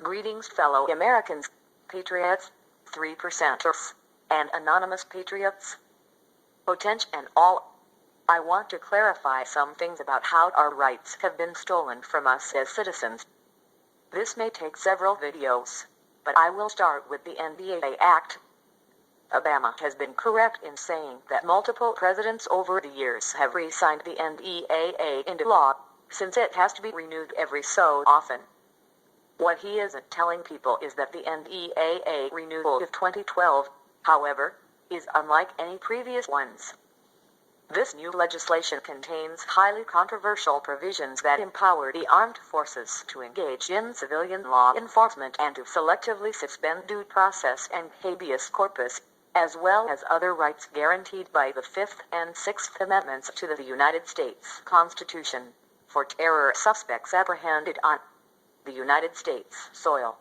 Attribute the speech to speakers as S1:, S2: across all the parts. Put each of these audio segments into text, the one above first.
S1: Greetings, fellow Americans, patriots, 3%ers, and anonymous patriots. Potential and all. I want to clarify some things about how our rights have been stolen from us as citizens. This may take several videos, but I will start with the NDAA Act. Obama has been correct in saying that multiple presidents over the years have re-signed the NDAA into law, since it has to be renewed every so often. What he isn't telling people is that the NDAA renewal of 2012, however, is unlike any previous ones. This new legislation contains highly controversial provisions that empower the armed forces to engage in civilian law enforcement and to selectively suspend due process and habeas corpus, as well as other rights guaranteed by the Fifth and Sixth Amendments to the United States Constitution, for terror suspects apprehended on the United States soil.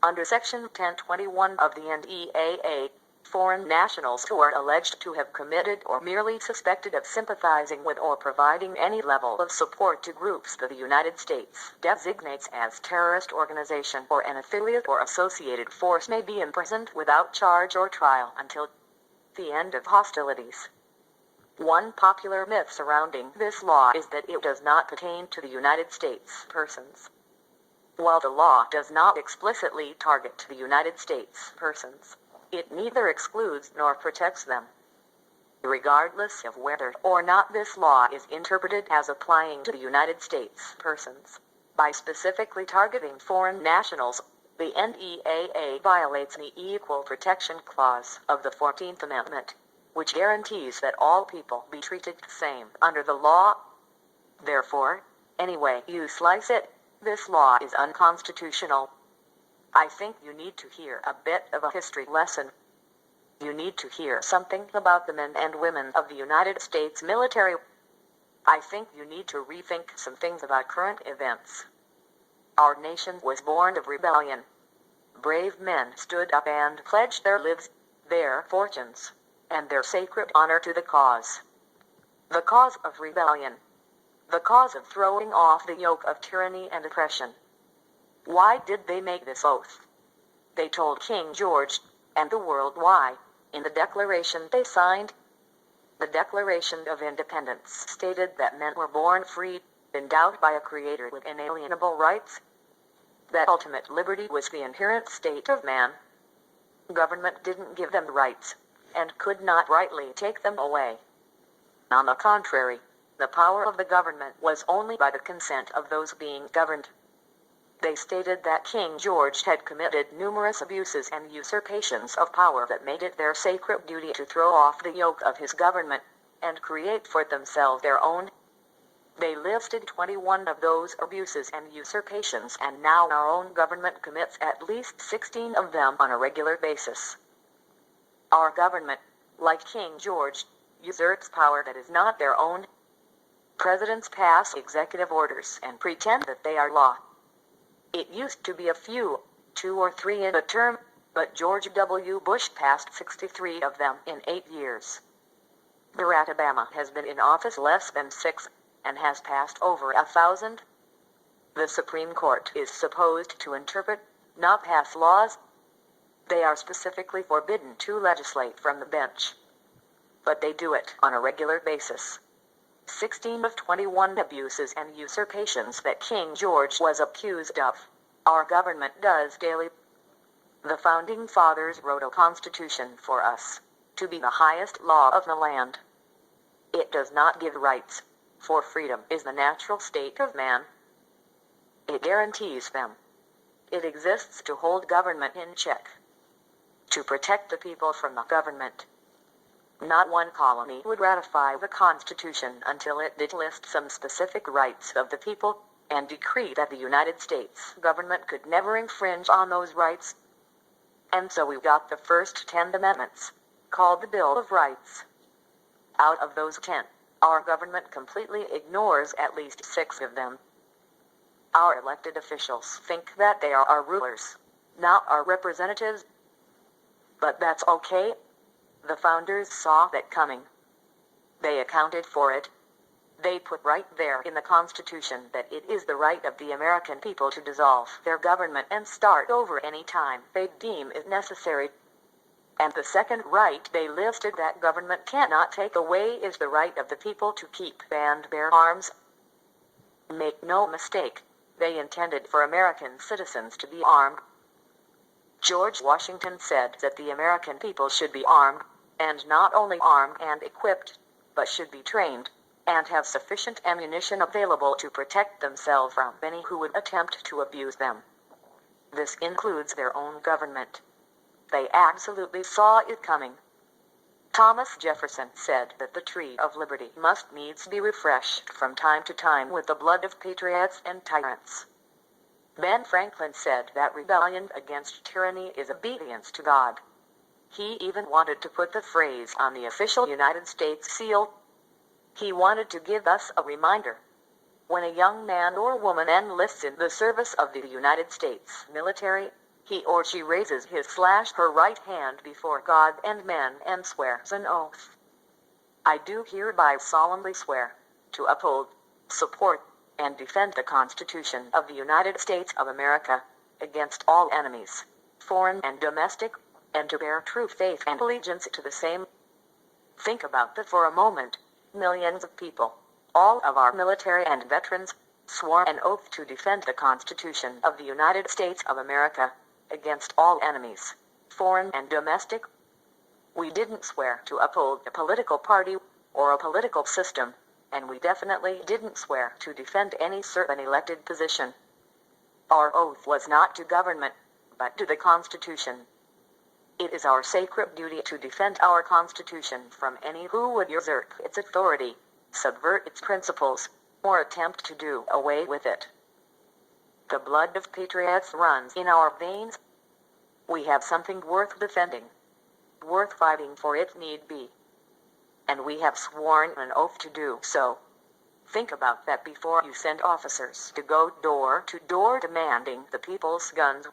S1: Under Section 1021 of the NDAA, foreign nationals who are alleged to have committed or merely suspected of sympathizing with or providing any level of support to groups that the United States designates as terrorist organization or an affiliate or associated force may be imprisoned without charge or trial until the end of hostilities. One popular myth surrounding this law is that it does not pertain to the United States persons. While the law does not explicitly target the United States persons, it neither excludes nor protects them. Regardless of whether or not this law is interpreted as applying to the United States persons, by specifically targeting foreign nationals, the NDAA violates the Equal Protection Clause of the 14th Amendment, which guarantees that all people be treated the same under the law. Therefore, any way you slice it, this law is unconstitutional. I think you need to hear a bit of a history lesson. You need to hear something about the men and women of the United States military. I think you need to rethink some things about current events. Our nation was born of rebellion. Brave men stood up and pledged their lives, their fortunes, and their sacred honor to the cause. The cause of rebellion. The cause of throwing off the yoke of tyranny and oppression. Why did they make this oath? They told King George and the world why in the Declaration they signed. The Declaration of Independence stated that men were born free, endowed by a creator with inalienable rights. That ultimate liberty was the inherent state of man. Government didn't give them rights, and could not rightly take them away. On the contrary, the power of the government was only by the consent of those being governed. They stated that King George had committed numerous abuses and usurpations of power that made it their sacred duty to throw off the yoke of his government, and create for themselves their own. They listed 21 of those abuses and usurpations, and now our own government commits at least 16 of them on a regular basis. Our government, like King George, usurps power that is not their own. Presidents pass executive orders and pretend that they are law. It used to be a few, 2 or 3 in a term, but George W. Bush passed 63 of them in 8 years. Barack Obama has been in office less than 6, and has passed over 1,000. The Supreme Court is supposed to interpret, not pass laws. They are specifically forbidden to legislate from the bench. But they do it on a regular basis. 16 of 21 abuses and usurpations that King George was accused of, our government does daily. The Founding Fathers wrote a constitution for us, to be the highest law of the land. It does not give rights, for freedom is the natural state of man. It guarantees them. It exists to hold government in check, to protect the people from the government. Not one colony would ratify the Constitution until it did list some specific rights of the people, and decree that the United States government could never infringe on those rights. And so we got the first 10 amendments, called the Bill of Rights. Out of those 10, our government completely ignores at least 6 of them. Our elected officials think that they are our rulers, not our representatives. But that's okay. The founders saw that coming. They accounted for it. They put right there in the Constitution that it is the right of the American people to dissolve their government and start over any time they deem it necessary. And the second right they listed that government cannot take away is the right of the people to keep and bear arms. Make no mistake, they intended for American citizens to be armed. George Washington said that the American people should be armed, and not only armed and equipped, but should be trained, and have sufficient ammunition available to protect themselves from any who would attempt to abuse them. This includes their own government. They absolutely saw it coming. Thomas Jefferson said that the tree of liberty must needs be refreshed from time to time with the blood of patriots and tyrants. Ben Franklin said that rebellion against tyranny is obedience to God. He even wanted to put the phrase on the official United States seal. He wanted to give us a reminder. When a young man or woman enlists in the service of the United States military, he or she raises his/her right hand before God and men and swears an oath. I do hereby solemnly swear to uphold, support, and defend the Constitution of the United States of America against all enemies, foreign and domestic, and to bear true faith and allegiance to the same. Think about that for a moment. Millions of people, all of our military and veterans, swore an oath to defend the Constitution of the United States of America against all enemies, foreign and domestic. We didn't swear to uphold a political party or a political system, and we definitely didn't swear to defend any certain elected position. Our oath was not to government, but to the Constitution. It is our sacred duty to defend our Constitution from any who would usurp its authority, subvert its principles, or attempt to do away with it. The blood of patriots runs in our veins. We have something worth defending, worth fighting for if need be. And we have sworn an oath to do so. Think about that before you send officers to go door to door demanding the people's guns.